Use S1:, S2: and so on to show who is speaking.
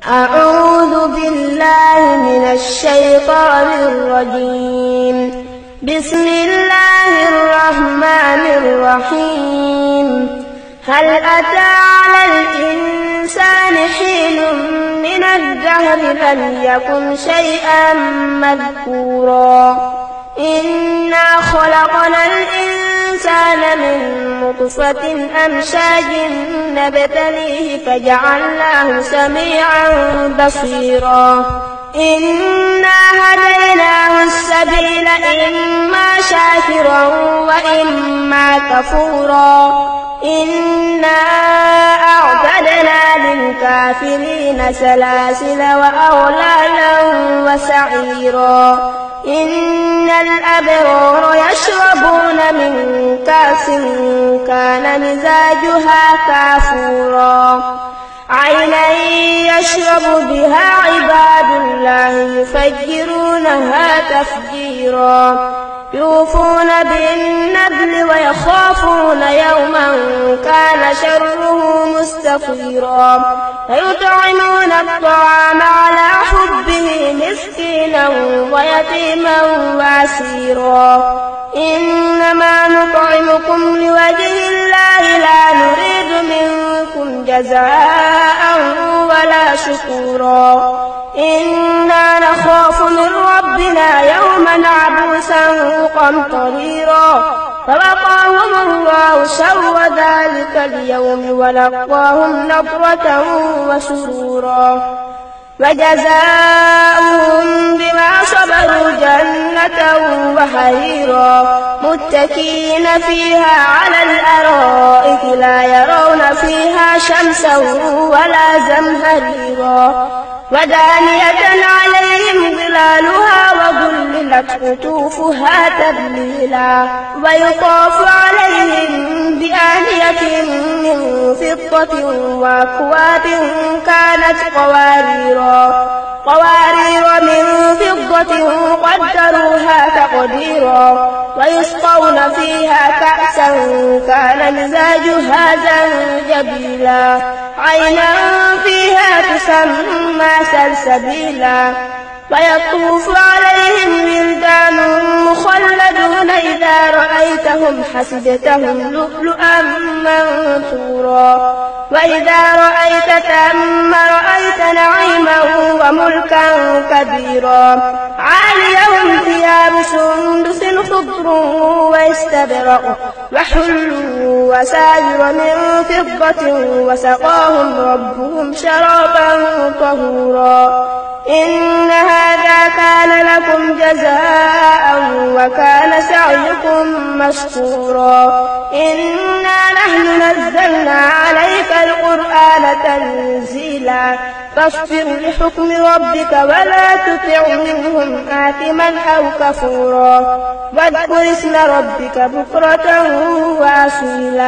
S1: أعوذ بالله من الشيطان الرجيم. بسم الله الرحمن الرحيم. هل أتى على الإنسان حين من الدهر لم يكن شيئا مذكورا إنا خلقنا الإنسان من نطفة أمشاج نبتليه فجعلناه سميعا بصيرا إنا هديناه السبيل إما شاكرا وإما كفورا إنا أعتدنا للكافرين سلاسل وأغلالا وسعيرا إن الأبرار يشربون من كأس كان مزاجها كافورا عينا يشرب بها عباد الله يفجرونها تفجيرا يوفون بالنذر ويخافون يوما كان شره مستطيرا ويطعمون الطعام على حبه مسكينا ويتيما واسيرا إنما نطعمكم لوجه الله لا نريد منكم جزاء ولا شكورا إنا نخاف من ربنا يوما عبوسا قمطريرا فوقاهم الله شر ذلك اليوم ولقاهم نضرة وسرورا وجزاؤهم بما صبروا جنة وحريرا متكئين فيها على الأرائك لا يرون فيها شمسا ولا زمهريرا ودانية عليهم ظلالها وذللت قطوفها تذليلا ويطاف عليهم بآنية من فضة وأكواب كانت قوارير من فضة قدروها تقديرا ويسقون فيها كأسا كان مزاجها زنجبيلا عينا فيها تسمى سلسبيلا ويطوف عليهم ولدان مخلدون إذا رأيتهم حسبتهم لؤلؤا منثورا وإذا رأيت ثم رأيت نعيما وملكا كبيرا عاليهم ثياب سندس خضر واستبرق وحلوا وساور من فضة وسقاهم ربهم شرابا طهورا إن هذا كان لكم جزاء وكان سعيكم مشكورا إنا نحن نزلنا عليك القرآن تنزيلا فاصبر لحكم ربك ولا تطع منهم آثما أو كفورا واذكر اسم ربك بكرة وأصيلا.